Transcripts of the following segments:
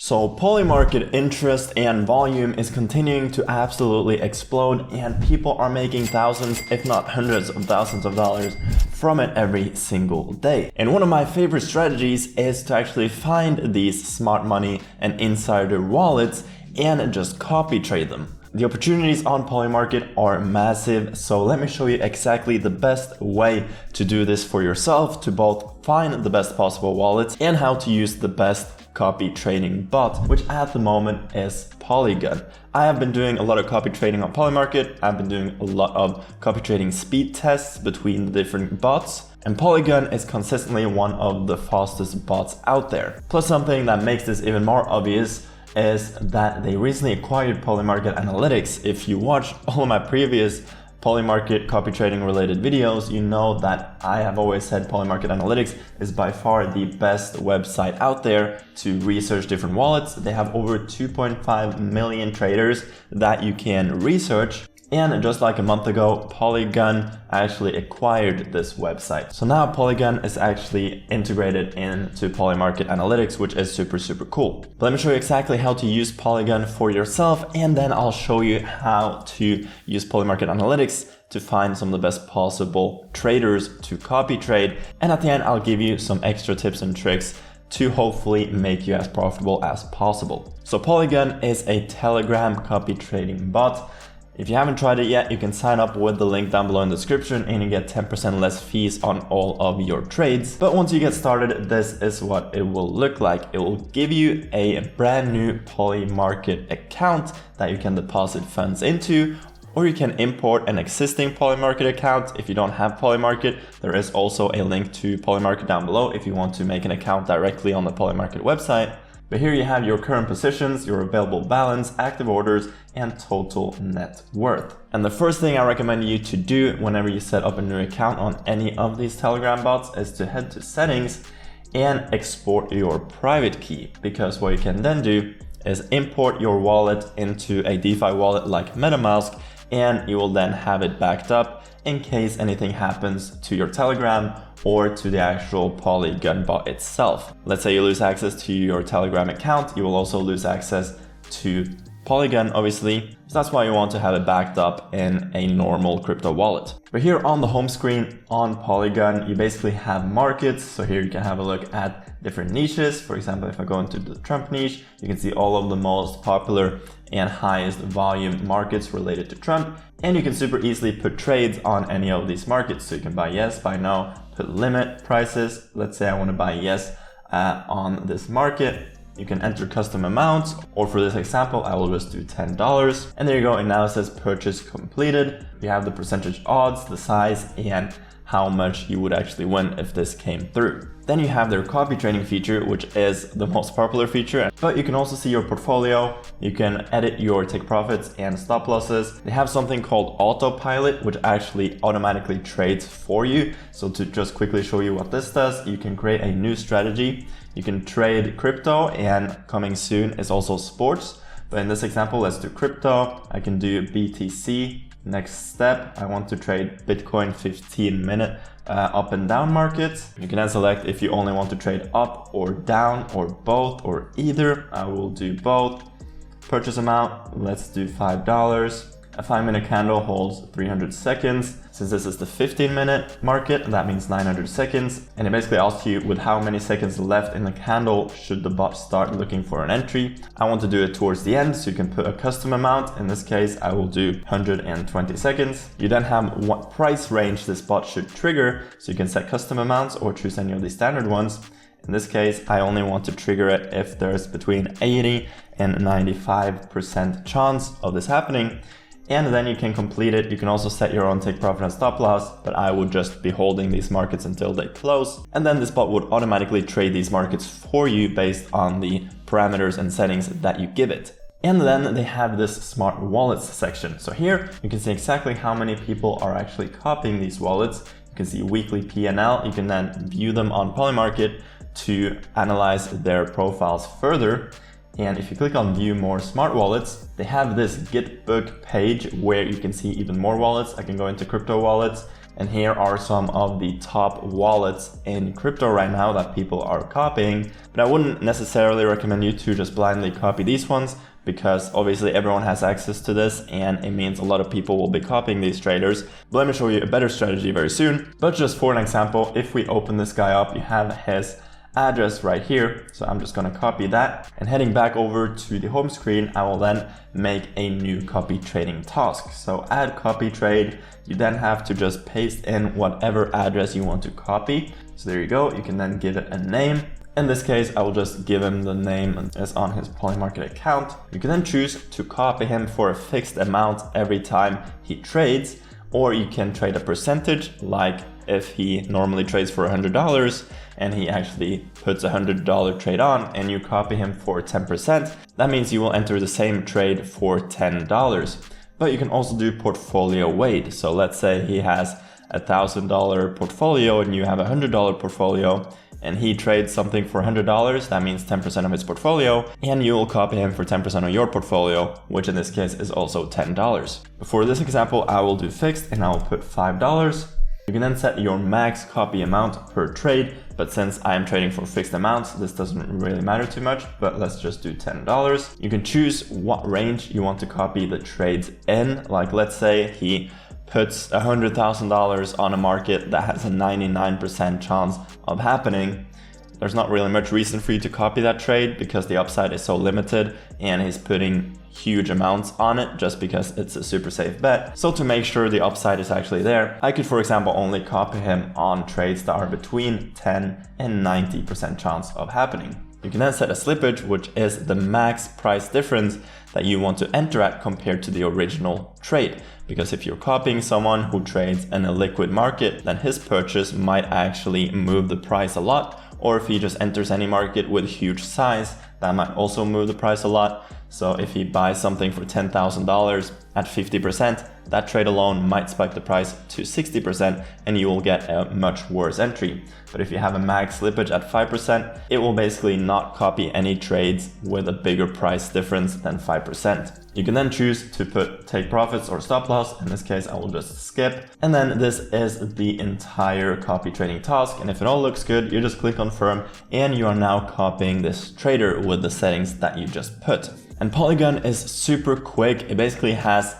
So Polymarket interest and volume is continuing to absolutely explode, and people are making thousands, if not hundreds of thousands of dollars from it every single day. And one of my favorite strategies is to actually find these smart money and insider wallets and just copy trade them. The opportunities on Polymarket are massive, so let me show you exactly the best way to do this for yourself, to both find the best possible wallets and how to use the best copy trading bot, which at the moment is PolyGun. I have been doing a lot of copy trading on Polymarket. I've been doing a lot of copy trading speed tests between the different bots, and PolyGun is consistently one of the fastest bots out there. Plus, something that makes this even more obvious is that they recently acquired Polymarket Analytics. If you watch all of my previous Polymarket copy trading related videos, you know that I have always said Polymarket Analytics is by far the best website out there to research different wallets. They have over 2.5 million traders that you can research. And just like a month ago, PolyGun actually acquired this website. So now PolyGun is actually integrated into Polymarket Analytics, which is super cool. But let me show you exactly how to use PolyGun for yourself, and then I'll show you how to use Polymarket Analytics to find some of the best possible traders to copy trade. And at the end, I'll give you some extra tips and tricks to hopefully make you as profitable as possible. So PolyGun is a Telegram copy trading bot. If you haven't tried it yet, you can sign up with the link down below in the description and you get 10% less fees on all of your trades. But once you get started, this is what it will look like. It will give you a brand new Polymarket account that you can deposit funds into, or you can import an existing Polymarket account. If you don't have Polymarket, there is also a link to Polymarket down below if you want to make an account directly on the Polymarket website. But here you have your current positions, your available balance, active orders, and total net worth. And the first thing I recommend you to do whenever you set up a new account on any of these Telegram bots is to head to settings and export your private key, because what you can then do is import your wallet into a DeFi wallet like MetaMask, and you will then have it backed up in case anything happens to your Telegram or to the actual PolyGun bot itself. Let's say you lose access to your Telegram account, you will also lose access to PolyGun, obviously. So that's why you want to have it backed up in a normal crypto wallet. But here on the home screen on PolyGun, you basically have markets. So here you can have a look at different niches. For example, if I go into the Trump niche, you can see all of the most popular and highest volume markets related to Trump. And you can super easily put trades on any of these markets. So you can buy yes, buy no, put limit prices. Let's say I want to buy yes on this market. You can enter custom amounts, or for this example, I will just do $10. And there you go, and now it says purchase completed. You have the percentage odds, the size, and how much you would actually win if this came through. Then you have their copy trading feature, which is the most popular feature, but you can also see your portfolio. You can edit your take profits and stop losses. They have something called autopilot, which actually automatically trades for you. So to just quickly show you what this does, you can create a new strategy. You can trade crypto, and coming soon is also sports. But in this example, let's do crypto. I can do BTC. Next step, I want to trade Bitcoin 15-minute up and down markets. You can then select if you only want to trade up or down or both or either. I will do both. Purchase amount, let's do $5. A 5-minute candle holds 300 seconds. Since this is the 15-minute market, that means 900 seconds. And it basically asks you with how many seconds left in the candle should the bot start looking for an entry. I want to do it towards the end, so you can put a custom amount. In this case, I will do 120 seconds. You then have what price range this bot should trigger, so you can set custom amounts or choose any of the standard ones. In this case, I only want to trigger it if there's between 80 and 95% chance of this happening. And then you can complete it. You can also set your own take profit and stop loss, but I would just be holding these markets until they close. And then this bot would automatically trade these markets for you based on the parameters and settings that you give it. And then they have this smart wallets section. So here you can see exactly how many people are actually copying these wallets. You can see weekly P&L. You can then view them on Polymarket to analyze their profiles further. And if you click on view more smart wallets, they have this Gitbook page where you can see even more wallets. I can go into crypto wallets And here are some of the top wallets in crypto right now that people are copying. But I wouldn't necessarily recommend you to just blindly copy these ones, because obviously everyone has access to this and it means a lot of people will be copying these traders. But let me show you a better strategy very soon. But just for an example, if we open this guy up, you have his address right here. So I'm just going to copy that, and heading back over to the home screen, I will then make a new copy trading task. So add copy trade. You then have to just paste in whatever address you want to copy. So there you go. You can then give it a name. In this case, I will just give him the name as on his Polymarket account. You can then choose to copy him for a fixed amount every time he trades, or you can trade a percentage, like if he normally trades for $100 and he actually puts a $100 trade on and you copy him for 10%, that means you will enter the same trade for $10. But you can also do portfolio weight. So let's say he has a $1,000 portfolio and you have a $100 portfolio, and he trades something for $100, that means 10% of his portfolio, and you will copy him for 10% of your portfolio, which in this case is also $10. For this example, I will do fixed and I will put $5. You can then set your max copy amount per trade, but since I am trading for fixed amounts, this doesn't really matter too much, but let's just do $10. You can choose what range you want to copy the trades in. Like let's say he puts $100,000 on a market that has a 99% chance of happening. There's not really much reason for you to copy that trade because the upside is so limited, and he's putting huge amounts on it just because it's a super safe bet. So to make sure the upside is actually there, I could, for example, only copy him on trades that are between 10 and 90% chance of happening. You can then set a slippage, which is the max price difference that you want to enter at compared to the original trade. Because if you're copying someone who trades in a liquid market, then his purchase might actually move the price a lot. Or if he just enters any market with huge size, that might also move the price a lot. So if he buys something for $10,000 at 50%, that trade alone might spike the price to 60% and you will get a much worse entry. But if you have a max slippage at 5%, it will basically not copy any trades with a bigger price difference than 5%. You can then choose to put take profits or stop loss. In this case, I will just skip. And then this is the entire copy trading task. And if it all looks good, you just click confirm and you are now copying this trader with the settings that you just put. And Polygon is super quick. It basically has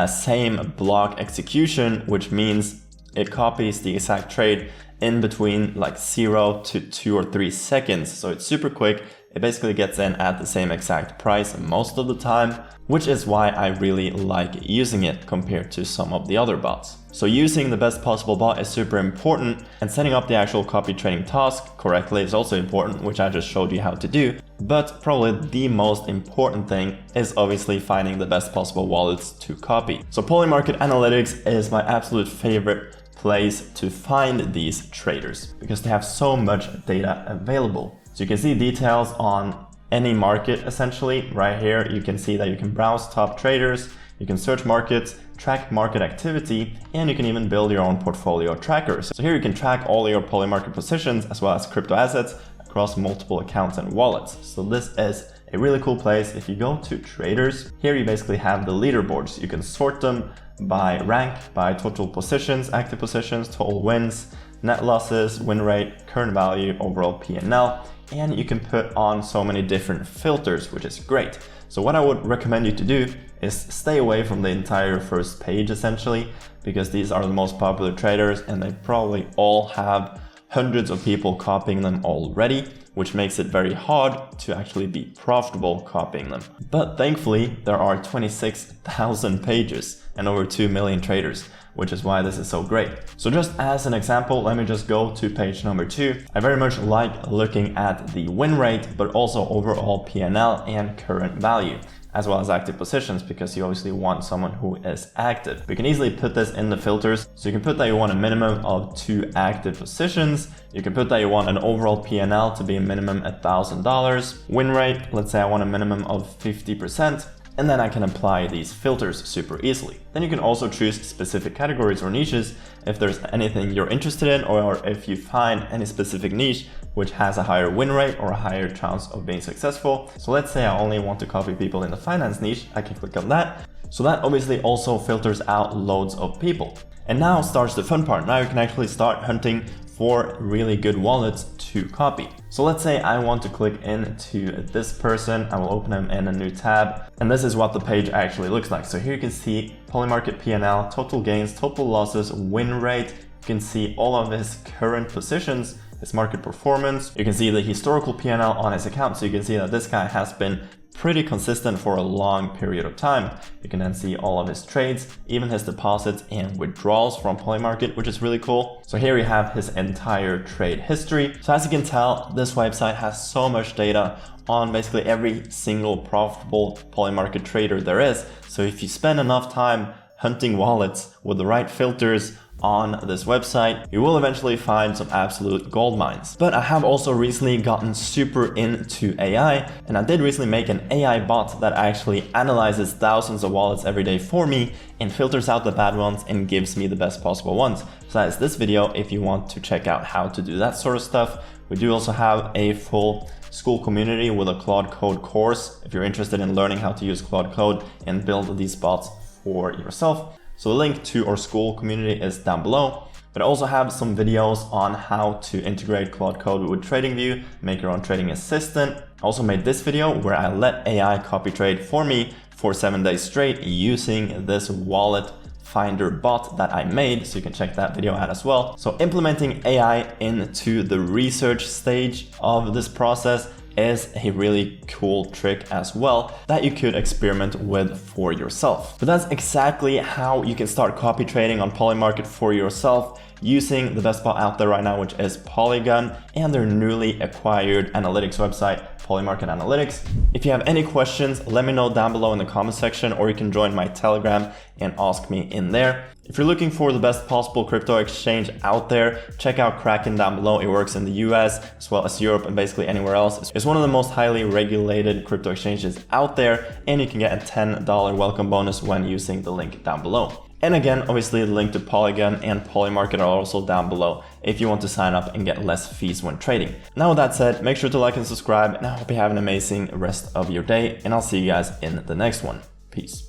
same block execution, which means it copies the exact trade in between like 0 to 2 or 3 seconds. So it's super quick. It basically gets in at the same exact price most of the time, which is why I really like using it compared to some of the other bots. So using the best possible bot is super important, and setting up the actual copy trading task correctly is also important, which I just showed you how to do. But probably the most important thing is obviously finding the best possible wallets to copy. So Polymarket Analytics is my absolute favorite place to find these traders because they have so much data available. So you can see details on any market essentially. Right here you can see that you can browse top traders, you can search markets, track market activity, and you can even build your own portfolio trackers. So here you can track all your Polymarket positions as well as crypto assets across multiple accounts and wallets. So this is a really cool place. If you go to traders, here you basically have the leaderboards. You can sort them by rank, by total positions, active positions, total wins, net losses, win rate, current value, overall P&L, and you can put on so many different filters, which is great. So what I would recommend you to do is stay away from the entire first page essentially, because these are the most popular traders and they probably all have hundreds of people copying them already, which makes it very hard to actually be profitable copying them. But thankfully, there are 26,000 pages and over 2 million traders, which is why this is so great. So just as an example, let me just go to page number 2. I very much like looking at the win rate, but also overall P&L and current value, as well as active positions, because you obviously want someone who is active. We can easily put this in the filters. So you can put that you want a minimum of 2 active positions. You can put that you want an overall P&L to be a minimum $1,000. Win rate, let's say I want a minimum of 50%. and then I can apply these filters super easily. Then you can also choose specific categories or niches if there's anything you're interested in, or if you find any specific niche which has a higher win rate or a higher chance of being successful. So let's say I only want to copy people in the finance niche, I can click on that. So that obviously also filters out loads of people. And now starts the fun part. Now you can actually start hunting for really good wallets to copy. So let's say I want to click into this person. I will open him in a new tab. And this is what the page actually looks like. So here you can see Polymarket P&L, total gains, total losses, win rate. You can see all of his current positions, his market performance. You can see the historical P&L on his account. So you can see that this guy has been pretty consistent for a long period of time. You can then see all of his trades, even his deposits and withdrawals from Polymarket, which is really cool. So here we have his entire trade history. So as you can tell, this website has so much data on basically every single profitable Polymarket trader there is. So if you spend enough time hunting wallets with the right filters on this website, you will eventually find some absolute gold mines. But I have also recently gotten super into AI, and I did recently make an AI bot that actually analyzes thousands of wallets every day for me and filters out the bad ones and gives me the best possible ones. So that is this video if you want to check out how to do that sort of stuff. We do also have a full SKOOL community with a Claude Code course if you're interested in learning how to use Claude Code and build these bots for yourself. So the link to our SKOOL community is down below. But I also have some videos on how to integrate Claude Code with TradingView, make your own trading assistant. I also made this video where I let AI copy trade for me for 7 days straight using this wallet finder bot that I made, so you can check that video out as well. So implementing AI into the research stage of this process is a really cool trick as well that you could experiment with for yourself. But that's exactly how you can start copy trading on Polymarket for yourself using the best bot out there right now, which is PolyGun and their newly acquired analytics website, Polymarket Analytics. If you have any questions, let me know down below in the comment section, or you can join my Telegram and ask me in there. If you're looking for the best possible crypto exchange out there, check out Kraken down below. It works in the US as well as Europe and basically anywhere else. It's one of the most highly regulated crypto exchanges out there, and you can get a $10 welcome bonus when using the link down below. And again, obviously the link to Polygon and Polymarket are also down below if you want to sign up and get less fees when trading. Now with that said, make sure to like and subscribe, and I hope you have an amazing rest of your day, and I'll see you guys in the next one. Peace.